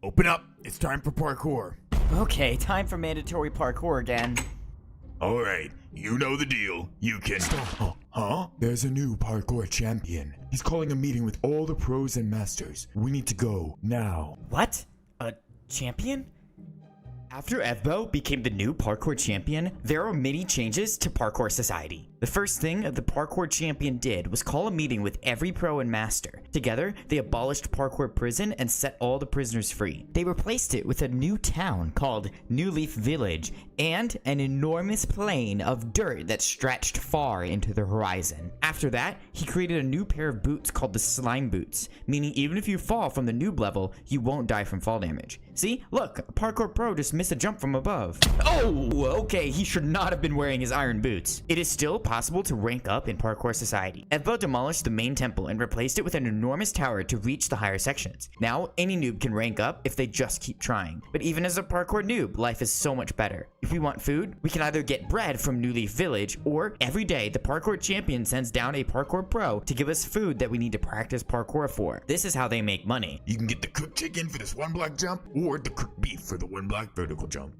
Open up. It's time for parkour. Okay, time for mandatory parkour again. Alright, you know the deal. You can... Huh? There's a new parkour champion. He's calling a meeting with all the pros and masters. We need to go now. What? A champion? After Evbo became the new parkour champion, there are many changes to Parkour Society. The first thing the parkour champion did was call a meeting with every pro and master. Together, they abolished parkour prison and set all the prisoners free. They replaced it with a new town called New Leaf Village and an enormous plain of dirt that stretched far into the horizon. After that, he created a new pair of boots called the Slime Boots, meaning even if you fall from the noob level, you won't die from fall damage. See? Look, a parkour pro just missed a jump from above. Oh, okay, he should not have been wearing his iron boots. It is still possible to rank up in Parkour Society. Evbo demolished the main temple and replaced it with an enormous tower to reach the higher sections. Now, any noob can rank up if they just keep trying. But even as a parkour noob, life is so much better. If we want food, we can either get bread from New Leaf Village, or every day the parkour champion sends down a parkour pro to give us food that we need to practice parkour for. This is how they make money. You can get the cooked chicken for this one block jump, or the cooked beef for the one block vertical jump.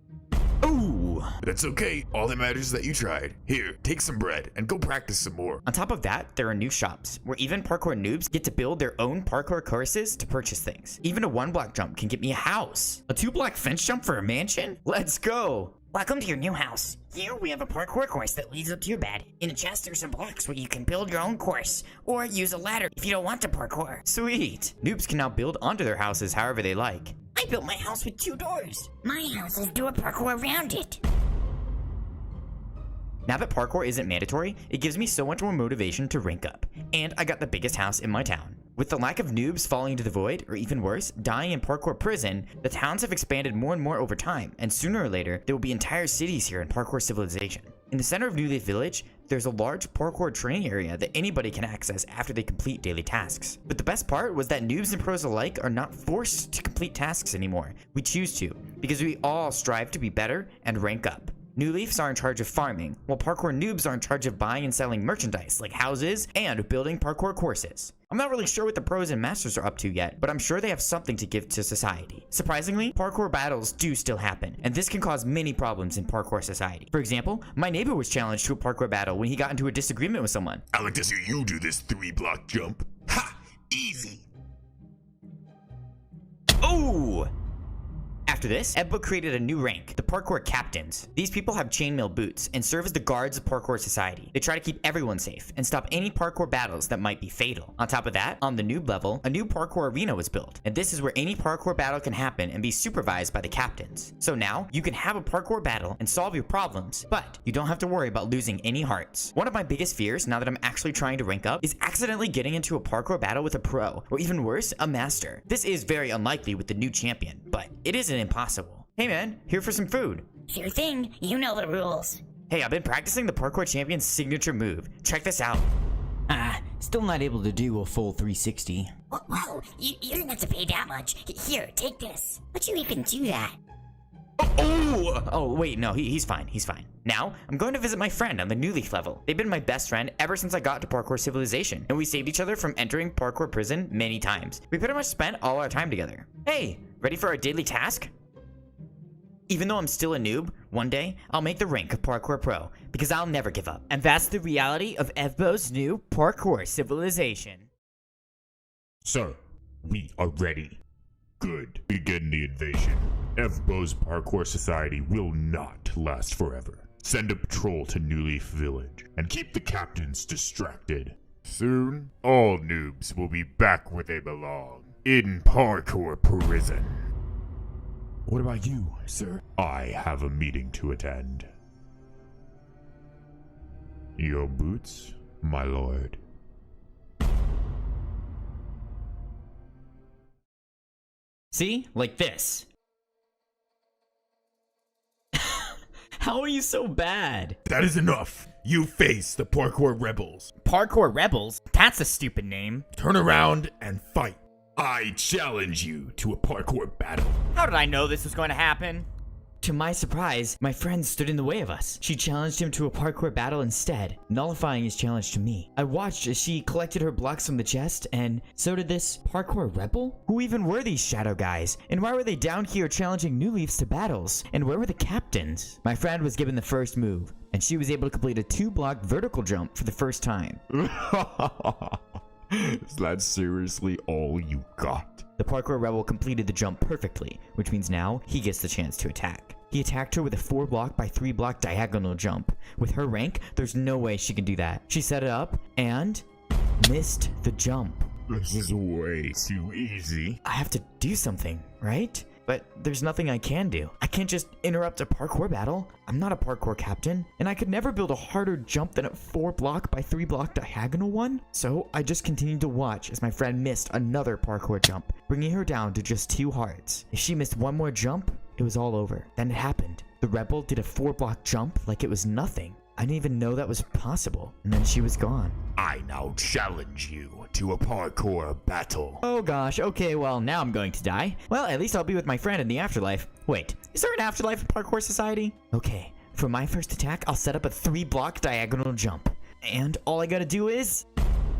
Ooh! That's okay. All that matters is that you tried. Here, take some bread and go practice some more. On top of that, there are new shops, where even parkour noobs get to build their own parkour courses to purchase things. Even a 1-block jump can get me a house. A 2-block fence jump for a mansion? Let's go! Welcome to your new house. Here we have a parkour course that leads up to your bed. In a chest there's some blocks where you can build your own course, or use a ladder if you don't want to parkour. Sweet! Noobs can now build onto their houses however they like. I built my house with 2 doors. My house has door parkour around it. Now that parkour isn't mandatory, it gives me so much more motivation to rank up. And I got the biggest house in my town. With the lack of noobs falling into the void, or even worse, dying in parkour prison, the towns have expanded more and more over time, and sooner or later, there will be entire cities here in Parkour Civilization. In the center of New Leaf Village, there's a large parkour training area that anybody can access after they complete daily tasks. But the best part was that noobs and pros alike are not forced to complete tasks anymore. We choose to, because we all strive to be better and rank up. New Leafs are in charge of farming, while parkour noobs are in charge of buying and selling merchandise like houses and building parkour courses. I'm not really sure what the pros and masters are up to yet, but I'm sure they have something to give to society. Surprisingly, parkour battles do still happen, and this can cause many problems in Parkour Society. For example, my neighbor was challenged to a parkour battle when he got into a disagreement with someone. I like to see you do this 3-block jump. Ha! Easy! Oh! After this, Evbo created a new rank, the Parkour Captains. These people have chainmail boots and serve as the guards of Parkour Society. They try to keep everyone safe and stop any parkour battles that might be fatal. On top of that, on the noob level, a new parkour arena was built, and this is where any parkour battle can happen and be supervised by the captains. So now, you can have a parkour battle and solve your problems, but you don't have to worry about losing any hearts. One of my biggest fears, now that I'm actually trying to rank up, is accidentally getting into a parkour battle with a pro, or even worse, a master. This is very unlikely with the new champion, but it isn't impossible. Hey man, here for some food. Sure thing, you know the rules. Hey, I've been practicing the parkour champion's signature move. Check this out. Still not able to do a full 360. Whoa, you didn't have to pay that much. Here, take this. How'd you even do that? Oh, wait, no, he's fine, he's fine. Now, I'm going to visit my friend on the New Leaf level. They've been my best friend ever since I got to Parkour Civilization, and we saved each other from entering parkour prison many times. We pretty much spent all our time together. Hey, ready for our daily task? Even though I'm still a noob, one day, I'll make the rank of Parkour Pro, because I'll never give up. And that's the reality of Evbo's new Parkour Civilization. Sir, we are ready. Good. Begin the invasion. Evbo's Parkour Society will not last forever. Send a patrol to New Leaf Village, and keep the captains distracted. Soon, all noobs will be back where they belong. In Parkour Prison. What about you, sir? I have a meeting to attend. Your boots, my lord. See? Like this. How are you so bad? That is enough. You face the Parkour Rebels. Parkour Rebels? That's a stupid name. Turn around and fight. I challenge you to a parkour battle. How did I know this was going to happen? To my surprise, my friend stood in the way of us. She challenged him to a parkour battle instead, nullifying his challenge to me. I watched as she collected her blocks from the chest, and so did this parkour rebel? Who even were these shadow guys? And why were they down here challenging New Leafs to battles? And where were the captains? My friend was given the first move, and she was able to complete a 2-block vertical jump for the first time. Is that seriously all you got? The parkour rebel completed the jump perfectly, which means now he gets the chance to attack. He attacked her with a 4-block by 3-block diagonal jump. With her rank, there's no way she can do that. She set it up and missed the jump. This is way too easy. I have to do something, right? But there's nothing I can do. I can't just interrupt a parkour battle. I'm not a parkour captain, and I could never build a harder jump than a 4-block by 3-block diagonal one. So I just continued to watch as my friend missed another parkour jump, bringing her down to just 2 hearts. If she missed one more jump, it was all over. Then it happened. The rebel did a 4-block jump like it was nothing. I didn't even know that was possible, and then she was gone. I now challenge you to a parkour battle. Oh gosh, okay, well, now I'm going to die. Well, at least I'll be with my friend in the afterlife. Wait, is there an afterlife in Parkour Society? Okay, for my first attack, I'll set up a 3-block diagonal jump. And all I gotta do is...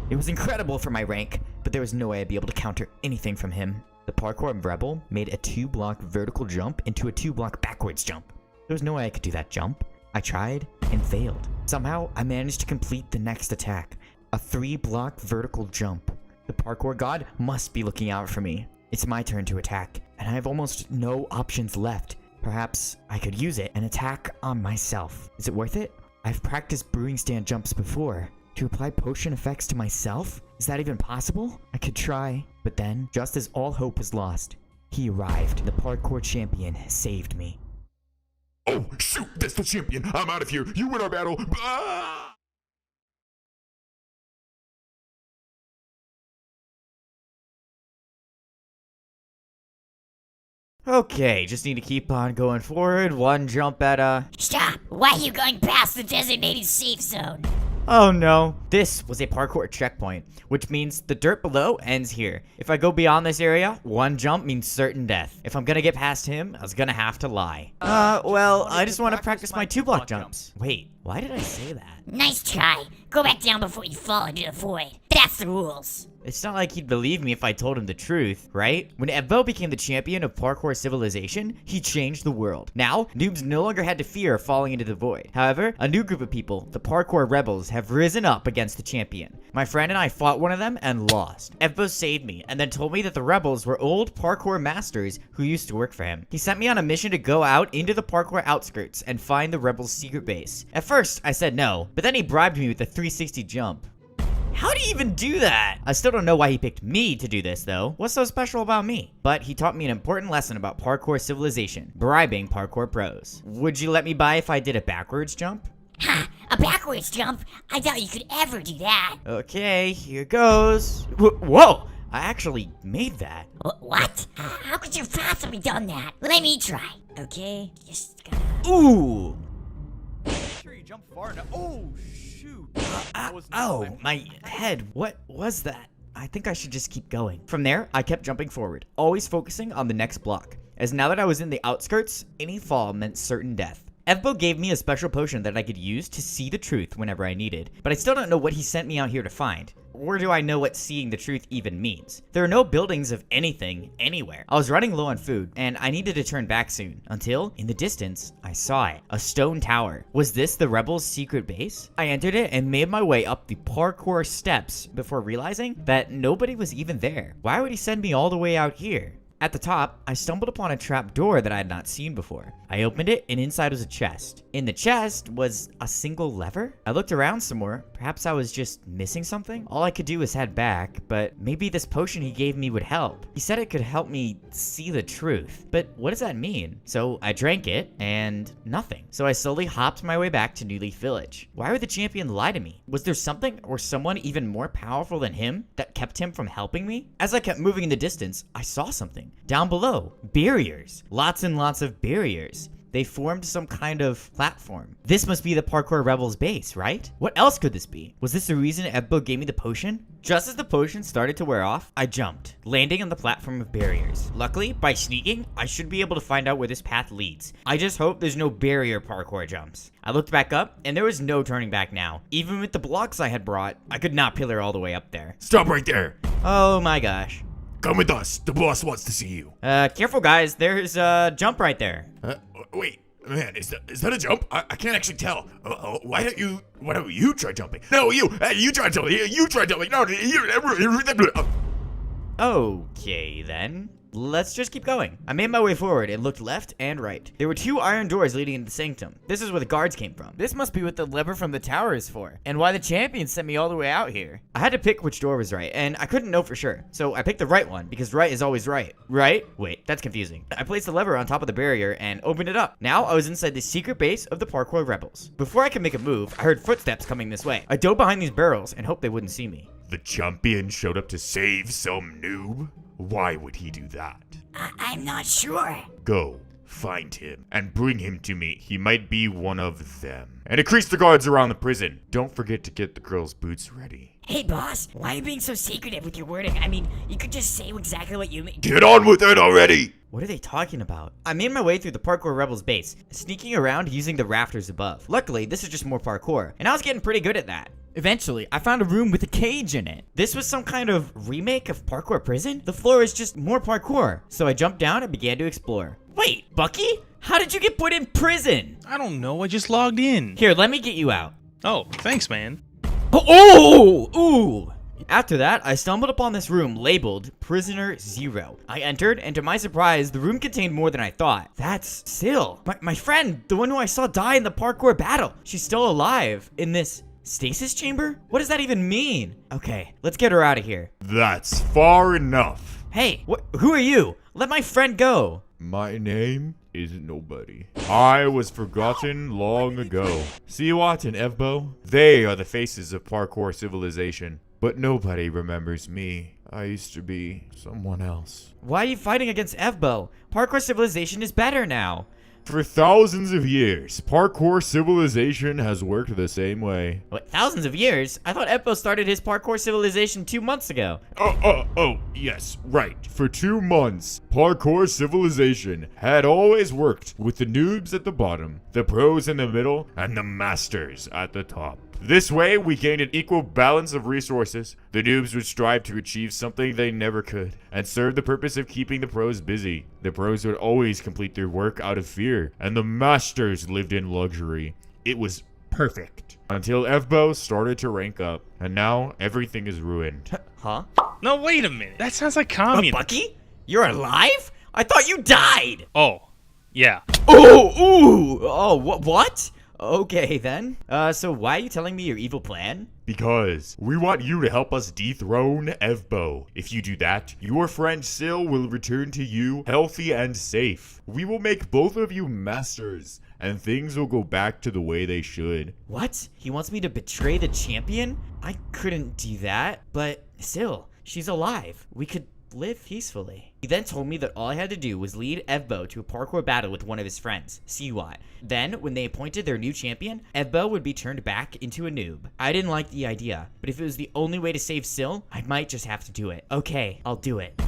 It was incredible for my rank, but there was no way I'd be able to counter anything from him. The parkour rebel made a 2-block vertical jump into a 2-block backwards jump. There was no way I could do that jump. I tried and failed. Somehow, I managed to complete the next attack, a 3-block vertical jump. The parkour god must be looking out for me. It's my turn to attack, and I have almost no options left. Perhaps I could use it and attack on myself. Is it worth it? I've practiced brewing stand jumps before. To apply potion effects to myself? Is that even possible? I could try, but then, just as all hope was lost, he arrived. The parkour champion saved me. Oh, shoot, that's the champion. I'm out of here. You win our battle. Ah! Okay, just need to keep on going forward. One jump at a... Stop! Why are you going past the designated safe zone? Oh no. This was a parkour checkpoint, which means the dirt below ends here. If I go beyond this area, one jump means certain death. If I'm gonna get past him, I was gonna have to lie. Well, I just want to practice my 2-block jumps. Wait, why did I say that? Nice try. Go back down before you fall into the void. That's the rules. It's not like he'd believe me if I told him the truth, right? When Evbo became the champion of parkour civilization, he changed the world. Now, noobs no longer had to fear falling into the void. However, a new group of people, the parkour rebels, have risen up against the champion. My friend and I fought one of them and lost. Evbo saved me and then told me that the rebels were old parkour masters who used to work for him. He sent me on a mission to go out into the parkour outskirts and find the rebels' secret base. At first, I said no, but then he bribed me with a 360 jump. How do you even do that? I still don't know why he picked me to do this though. What's so special about me? But he taught me an important lesson about parkour civilization, bribing parkour pros. Would you let me by if I did a backwards jump? Ha! A backwards jump? I doubt you could ever do that. Okay, here goes. Whoa! I actually made that. What? How could you have possibly done that? Let me try. Okay, just gotta... Ooh! Sure you jump far enough. Oh, shoot. Oh, my head. What was that? I think I should just keep going. From there, I kept jumping forward, always focusing on the next block, as now that I was in the outskirts, any fall meant certain death. Evbo gave me a special potion that I could use to see the truth whenever I needed, but I still don't know what he sent me out here to find. Or do I know what seeing the truth even means? There are no buildings of anything, anywhere. I was running low on food, and I needed to turn back soon, until, in the distance, I saw it. A stone tower. Was this the rebels' secret base? I entered it and made my way up the parkour steps before realizing that nobody was even there. Why would he send me all the way out here? At the top, I stumbled upon a trap door that I had not seen before. I opened it, and inside was a chest. In the chest was a single lever? I looked around some more. Perhaps I was just missing something? All I could do was head back, but maybe this potion he gave me would help. He said it could help me see the truth, but what does that mean? So I drank it, and nothing. So I slowly hopped my way back to New Leaf Village. Why would the champion lie to me? Was there something or someone even more powerful than him that kept him from helping me? As I kept moving in the distance, I saw something. Down below, barriers. Lots and lots of barriers. They formed some kind of platform. This must be the Parkour Rebels base, right? What else could this be? Was this the reason Evbo gave me the potion? Just as the potion started to wear off, I jumped, landing on the platform of barriers. Luckily, by sneaking, I should be able to find out where this path leads. I just hope there's no barrier parkour jumps. I looked back up, and there was no turning back now. Even with the blocks I had brought, I could not pillar all the way up there. Stop right there. Oh my gosh. Come with us. The boss wants to see you. Careful guys, there's a jump right there. Wait, man, is that a jump? I can't actually tell. Why don't you try jumping? No, you try jumping. You try jumping. No, you. Okay then. Let's just keep going. I made my way forward and looked left and right. There were 2 iron doors leading into the sanctum. This is where the guards came from. This must be what the lever from the tower is for, and why the champion sent me all the way out here. I had to pick which door was right, and I couldn't know for sure. So I picked the right one, because right is always right. Right? Wait, that's confusing. I placed the lever on top of the barrier and opened it up. Now I was inside the secret base of the Parkour Rebels. Before I could make a move, I heard footsteps coming this way. I dove behind these barrels and hoped they wouldn't see me. The champion showed up to save some noob? Why would he do that? I'm not sure. Go, find him, and bring him to me. He might be one of them. And increase the guards around the prison. Don't forget to get the girl's boots ready. Hey, boss, why are you being so secretive with your wording? I mean, you could just say exactly what you mean. Get on with it already! What are they talking about? I made my way through the Parkour Rebels base, sneaking around using the rafters above. Luckily, this is just more parkour, and I was getting pretty good at that. Eventually, I found a room with a cage in it. This was some kind of remake of Parkour Prison? The floor is just more parkour. So I jumped down and began to explore. Wait, Bucky? How did you get put in prison? I don't know, I just logged in. Here, let me get you out. Oh, thanks, man. Oh, ooh! After that, I stumbled upon this room labeled Prisoner Zero. I entered, and to my surprise, the room contained more than I thought. That's Sil, my friend, the one who I saw die in the parkour battle. She's still alive in this stasis chamber? What does that even mean? Okay, let's get her out of here. That's far enough. Hey, who are you? Let my friend go. My name is nobody. I was forgotten long ago. Siwat and Evbo, they are the faces of parkour civilization. But nobody remembers me. I used to be someone else. Why are you fighting against Evbo? Parkour civilization is better now. For thousands of years, parkour civilization has worked the same way. What, thousands of years? I thought Evbo started his parkour civilization 2 months ago. Oh, yes, right. For 2 months, parkour civilization had always worked with the noobs at the bottom, the pros in the middle, and the masters at the top. This way, we gained an equal balance of resources. The noobs would strive to achieve something they never could, and serve the purpose of keeping the pros busy. The pros would always complete their work out of fear, and the masters lived in luxury. It was perfect. Until Evbo started to rank up, and now everything is ruined. Huh? No, wait a minute. That sounds like communism. Bucky? You're alive? I thought you died! Oh, yeah. What? Okay then. So why are you telling me your evil plan? Because we want you to help us dethrone Evbo. If you do that, your friend Sil will return to you healthy and safe. We will make both of you masters, and things will go back to the way they should. What? He wants me to betray the champion? I couldn't do that, but Sil, she's alive. We could live peacefully. He then told me that all I had to do was lead Evbo to a parkour battle with one of his friends, Siwat. Then, when they appointed their new champion, Evbo would be turned back into a noob. I didn't like the idea, but if it was the only way to save Sil, I might just have to do it. Okay, I'll do it.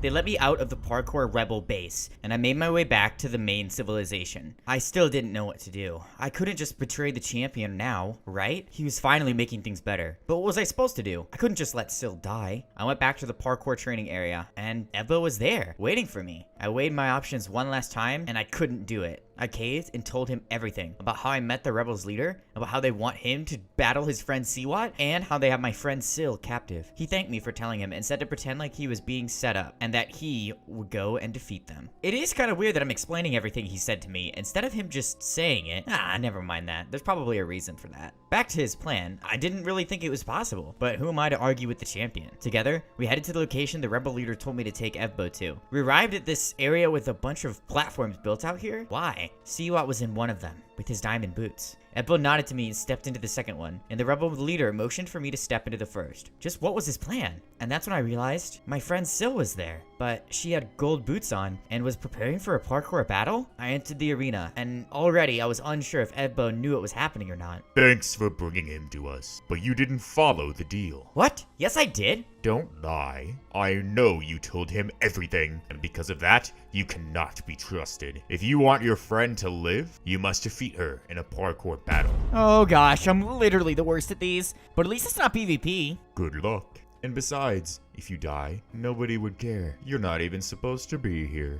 They let me out of the Parkour Rebel base, and I made my way back to the main civilization. I still didn't know what to do. I couldn't just betray the champion now, right? He was finally making things better. But what was I supposed to do? I couldn't just let Sil die. I went back to the parkour training area, and Evbo was there, waiting for me. I weighed my options one last time, and I couldn't do it. I caved and told him everything about how I met the rebels' leader, about how they want him to battle his friend Siwat, and how they have my friend Sil captive. He thanked me for telling him and said to pretend like he was being set up and that he would go and defeat them. It is kind of weird that I'm explaining everything he said to me instead of him just saying it. Never mind that. There's probably a reason for that. Back to his plan, I didn't really think it was possible, but who am I to argue with the champion? Together, we headed to the location the rebel leader told me to take Evbo to. We arrived at this area with a bunch of platforms built out here. Why? Siwat was in one of them. with his diamond boots. Ebbo nodded to me and stepped into the second one, and the rebel leader motioned for me to step into the first. Just what was his plan? And that's when I realized my friend Sil was there, but she had gold boots on and was preparing for a parkour battle? I entered the arena, and already I was unsure if Ebbo knew what was happening or not. Thanks for bringing him to us, but you didn't follow the deal. What? Yes, I did. Don't lie. I know you told him everything, and because of that, you cannot be trusted. If you want your friend to live, you must defeat her in a parkour battle. Oh gosh, I'm literally the worst at these. But at least it's not PvP. Good luck. And besides, if you die, nobody would care. You're not even supposed to be here.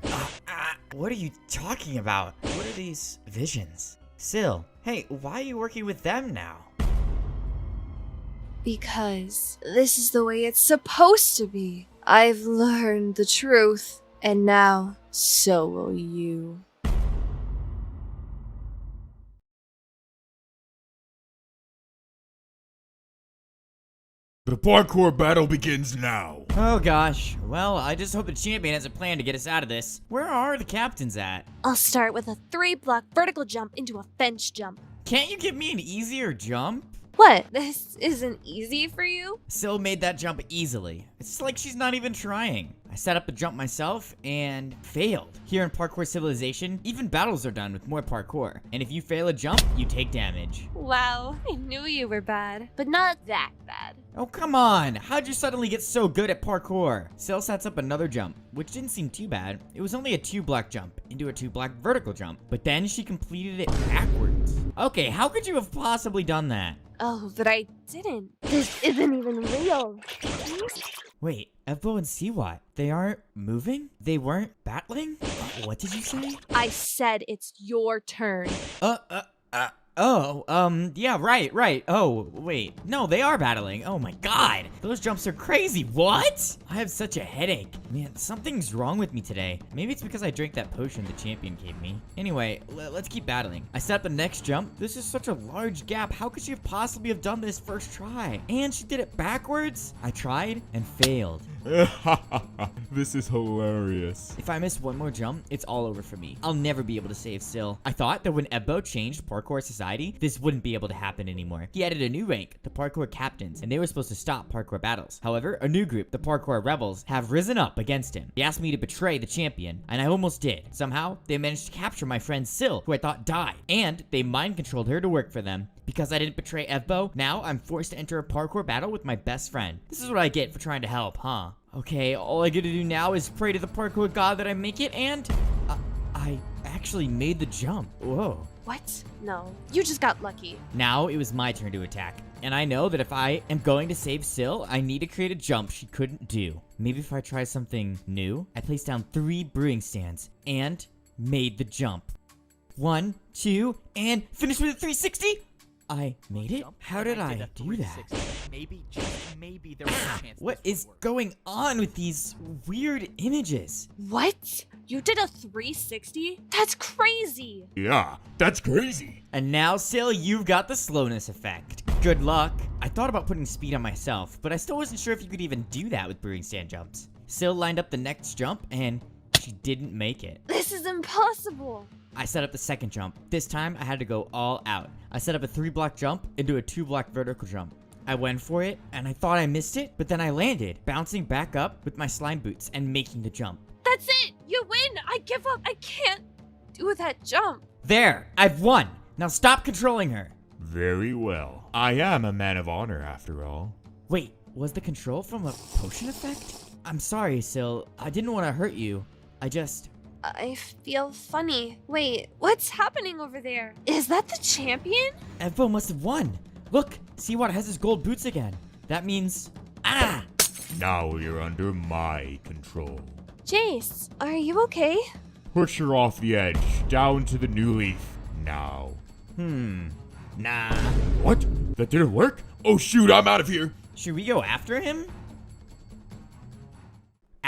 What are you talking about? What are these visions? Sil, hey, why are you working with them now? Because this is the way it's supposed to be. I've learned the truth, and now so will you. The parkour battle begins now. Oh gosh. Well, I just hope the champion has a plan to get us out of this. Where are the captains at? I'll start with a 3-block vertical jump into a fence jump. Can't you give me an easier jump? What? This isn't easy for you? Sil made that jump easily. It's like she's not even trying. I set up the jump myself and failed. Here in Parkour Civilization, even battles are done with more parkour. And if you fail a jump, you take damage. Wow, I knew you were bad, but not that bad. Oh, come on. How'd you suddenly get so good at parkour? Sil sets up another jump, which didn't seem too bad. It was only a 2-block jump into a 2-block vertical jump. But then she completed it backwards. Okay, how could you have possibly done that? Oh, but I didn't. This isn't even real. Wait, Ebbo and Siwat, they aren't moving? They weren't battling? What did you say? I said it's your turn. Yeah, right. Oh, wait. No, they are battling. Oh my god. Those jumps are crazy. What? I have such a headache. Man, something's wrong with me today. Maybe it's because I drank that potion the champion gave me. Anyway, let's keep battling. I set up the next jump. This is such a large gap. How could she have possibly have done this first try? And she did it backwards? I tried and failed. This is hilarious. If I miss one more jump, it's all over for me. I'll never be able to save Sil. I thought that when Ebbo changed Parkour Society, this wouldn't be able to happen anymore. He added a new rank, the Parkour Captains, and they were supposed to stop parkour battles. However, a new group, the Parkour Rebels, have risen up against him. They asked me to betray the champion, and I almost did. Somehow, they managed to capture my friend Sil, who I thought died, and they mind controlled her to work for them. Because I didn't betray Ebbo, now I'm forced to enter a parkour battle with my best friend. This is what I get for trying to help, huh? Okay, all I gotta do now is pray to the parkour god that I make it, and I actually made the jump. Whoa. What? No, you just got lucky. Now it was my turn to attack, and I know that if I am going to save Sil, I need to create a jump she couldn't do. Maybe if I try something new. I placed down 3 brewing stands and made the jump. 1, 2, and finished with a 360? I made it? How did I do that? Maybe, just maybe, there was a chance. What this is would work. going on with these weird images? What? You did a 360? That's crazy. Yeah, that's crazy. And now, Sil, you've got the slowness effect. Good luck. I thought about putting speed on myself, but I still wasn't sure if you could even do that with brewing stand jumps. Sil lined up the next jump, and she didn't make it. This is impossible. I set up the second jump. This time, I had to go all out. I set up a 3-block jump into a 2-block vertical jump. I went for it, and I thought I missed it, but then I landed, bouncing back up with my slime boots and making the jump. That's it. You win. I give up. I can't do that jump. There! I've won! Now stop controlling her! Very well. I am a man of honor after all. Wait, was the control from a potion effect? I'm sorry, Sil. I didn't want to hurt you. I feel funny. Wait, what's happening over there? Is that the champion? Ebbo must have won. Look, Siwat has his gold boots again. That means... Ah! Now you're under my control. Jace, are you okay? Push her off the edge, down to the new leaf. Now. Nah. What? That didn't work? Oh shoot, I'm out of here. Should we go after him?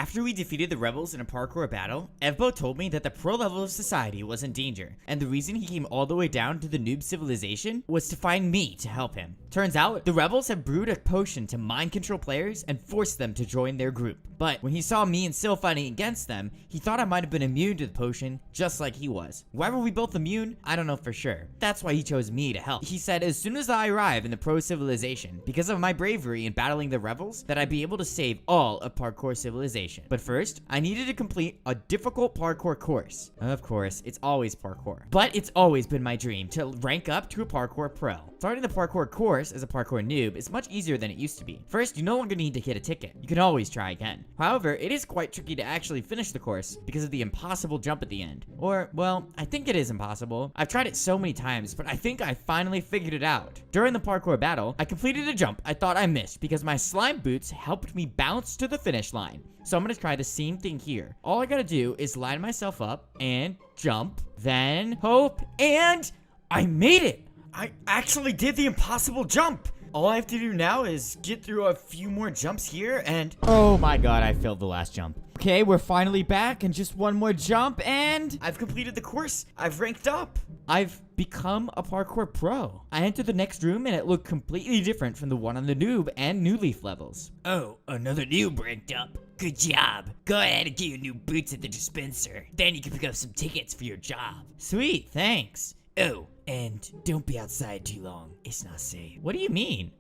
After we defeated the rebels in a parkour battle, Evbo told me that the pro level of society was in danger, and the reason he came all the way down to the noob civilization was to find me to help him. Turns out, the rebels have brewed a potion to mind control players and force them to join their group. But when he saw me and Sil fighting against them, he thought I might have been immune to the potion, just like he was. Why were we both immune? I don't know for sure. That's why he chose me to help. He said as soon as I arrive in the pro civilization, because of my bravery in battling the rebels, that I'd be able to save all of parkour civilization. But first, I needed to complete a difficult parkour course. Of course, it's always parkour. But it's always been my dream to rank up to a parkour pro. Starting the parkour course as a parkour noob is much easier than it used to be. First, you no longer need to get a ticket. You can always try again. However, it is quite tricky to actually finish the course because of the impossible jump at the end. Or, well, I think it is impossible. I've tried it so many times, but I think I finally figured it out. During the parkour battle, I completed a jump I thought I missed because my slime boots helped me bounce to the finish line. So I'm gonna try the same thing here. All I gotta do is line myself up and jump, then hope, and I made it! I actually did the impossible jump! All I have to do now is get through a few more jumps here and... Oh my god, I failed the last jump. Okay, we're finally back and just one more jump and... I've completed the course. I've ranked up. I've become a parkour pro. I entered the next room and it looked completely different from the one on the noob and new leaf levels. Oh, another noob ranked up. Good job. Go ahead and get your new boots at the dispenser. Then you can pick up some tickets for your job. Sweet, thanks. Oh, and don't be outside too long. It's not safe. What do you mean?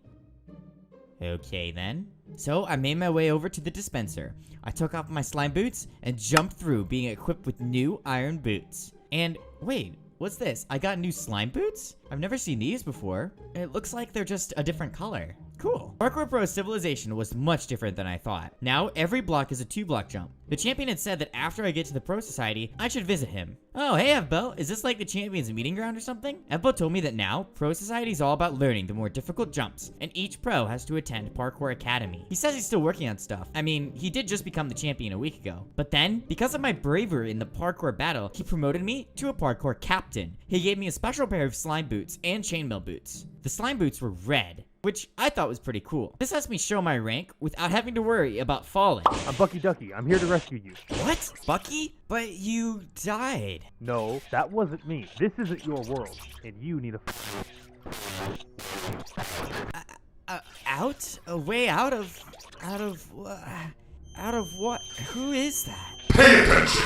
Okay then. So I made my way over to the dispenser. I took off my slime boots and jumped through, being equipped with new iron boots. And wait, what's this? I got new slime boots? I've never seen these before. It looks like they're just a different color. Cool. Parkour Pro Civilization was much different than I thought. Now, every block is a 2-block jump. The champion had said that after I get to the Pro Society, I should visit him. Oh, hey Evbo, is this like the champion's meeting ground or something? Evbo told me that now, Pro Society is all about learning the more difficult jumps, and each pro has to attend Parkour Academy. He says he's still working on stuff. I mean, he did just become the champion a week ago. But then, because of my bravery in the parkour battle, he promoted me to a parkour captain. He gave me a special pair of slime boots and chainmail boots. The slime boots were red, which I thought was pretty cool. This lets me show my rank without having to worry about falling. I'm Bucky Ducky. I'm here to rescue you. What? Bucky? But you died. No, that wasn't me. This isn't your world, and you need a... Out? A way out of what? Who is that? Pay attention!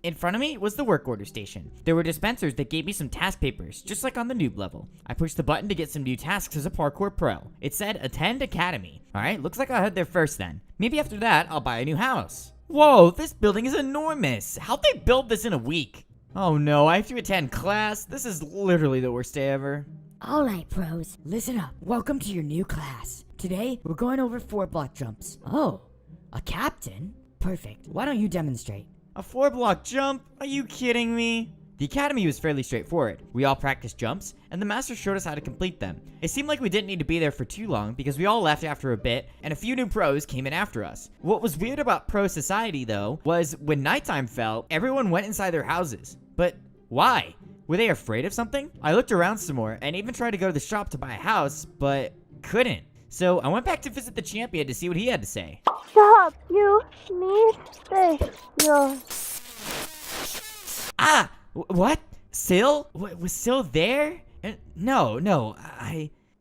In front of me was the work order station. There were dispensers that gave me some task papers, just like on the noob level. I pushed the button to get some new tasks as a parkour pro. It said attend academy. Alright, looks like I'll head there first then. Maybe after that, I'll buy a new house. Whoa, this building is enormous. How'd they build this in a week? Oh no, I have to attend class. This is literally the worst day ever. Alright, pros, listen up. Welcome to your new class. Today, we're going over 4-block jumps. Oh, a captain? Perfect. Why don't you demonstrate? A 4-block jump? Are you kidding me? The academy was fairly straightforward. We all practiced jumps, and the master showed us how to complete them. It seemed like we didn't need to be there for too long because we all left after a bit, and a few new pros came in after us. What was weird about Pro Society, though, was when nighttime fell, everyone went inside their houses. But why? Were they afraid of something? I looked around some more, and even tried to go to the shop to buy a house, but couldn't. So I went back to visit the champion to see what he had to say. Stop! You need this. Ah! What? Sil? Was Sil there? No,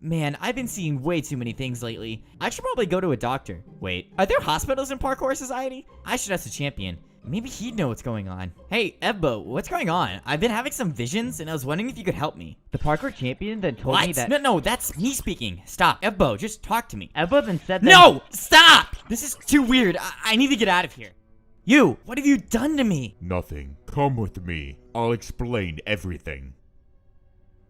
Man, I've been seeing way too many things lately. I should probably go to a doctor. Wait, are there hospitals in Parkour Society? I should ask the champion. Maybe he'd know what's going on. Hey, Evbo, what's going on? I've been having some visions, and I was wondering if you could help me. The parkour champion then told me that— No, that's me speaking. Stop. Evbo, just talk to me. Evbo then said that— No! Stop! This is too weird. I need to get out of here. You! What have you done to me? Nothing. Come with me. I'll explain everything.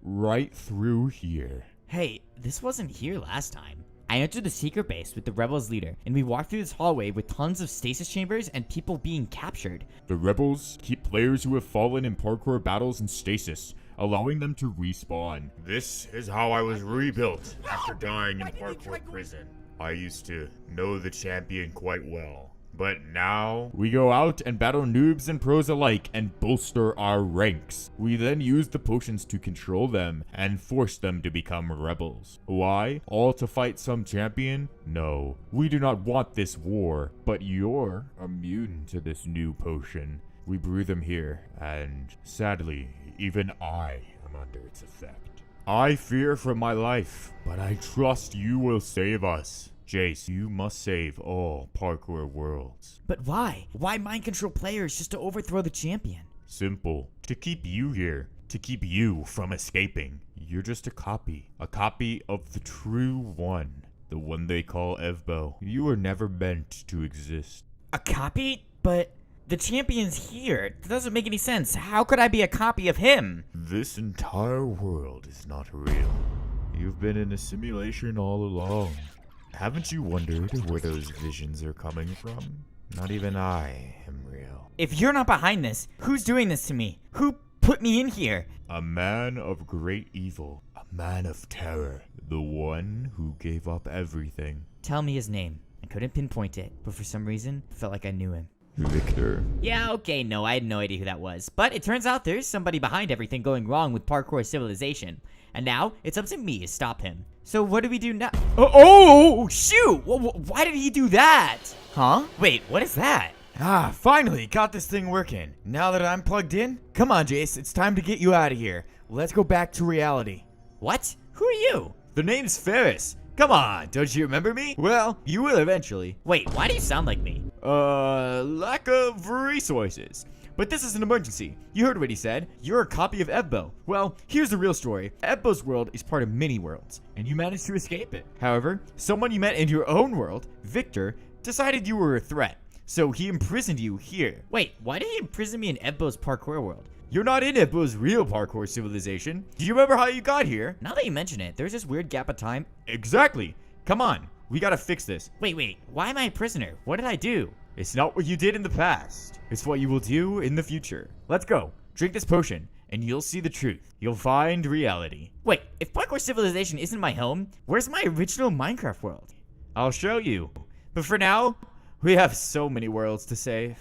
Right through here. Hey, this wasn't here last time. I entered the secret base with the rebels leader, and we walked through this hallway with tons of stasis chambers and people being captured. The rebels keep players who have fallen in parkour battles in stasis, allowing them to respawn. This is how I was rebuilt after dying in parkour prison. I used to know the champion quite well, But now, we go out and battle noobs and pros alike and bolster our ranks. We then use the potions to control them and force them to become rebels. Why? All to fight some champion? No, we do not want this war, but you're immune to this new potion. We brew them here, and sadly, even I am under its effect. I fear for my life, but I trust you will save us. Jace, you must save all parkour worlds. But why? Why mind control players just to overthrow the champion? Simple. To keep you here. To keep you from escaping. You're just a copy of the true one. The one they call Evbo. You were never meant to exist. A copy? But the champion's here. That doesn't make any sense. How could I be a copy of him? This entire world is not real. You've been in a simulation all along. Haven't you wondered where those visions are coming from? Not even I am real. If you're not behind this, who's doing this to me? Who put me in here? A man of great evil. A man of terror. The one who gave up everything. Tell me his name. I couldn't pinpoint it, but for some reason, I felt like I knew him. Victor. Yeah, okay, no, I had no idea who that was. But it turns out there's somebody behind everything going wrong with parkour civilization. And now, it's up to me to stop him. So what do we do now? Oh, shoot! Why did he do that? Huh? Wait, what is that? Ah, finally, got this thing working. Now that I'm plugged in, come on, Jace, it's time to get you out of here. Let's go back to reality. What? Who are you? The name's Ferris. Come on, don't you remember me? Well, you will eventually. Wait, why do you sound like me? Lack of resources. But this is an emergency. You heard what he said. You're a copy of Evbo. Well, here's the real story. Evbo's world is part of many worlds, and you managed to escape it. However, someone you met in your own world, Victor, decided you were a threat. So he imprisoned you here. Wait, why did he imprison me in Evbo's parkour world? You're not in Evbo's real parkour civilization. Do you remember how you got here? Now that you mention it, there's this weird gap of time. Exactly. Come on. We gotta fix this. Wait, why am I a prisoner? What did I do? It's not what you did in the past. It's what you will do in the future. Let's go. Drink this potion, and you'll see the truth. You'll find reality. Wait, if parkour civilization isn't my home, where's my original Minecraft world? I'll show you. But for now, we have so many worlds to save.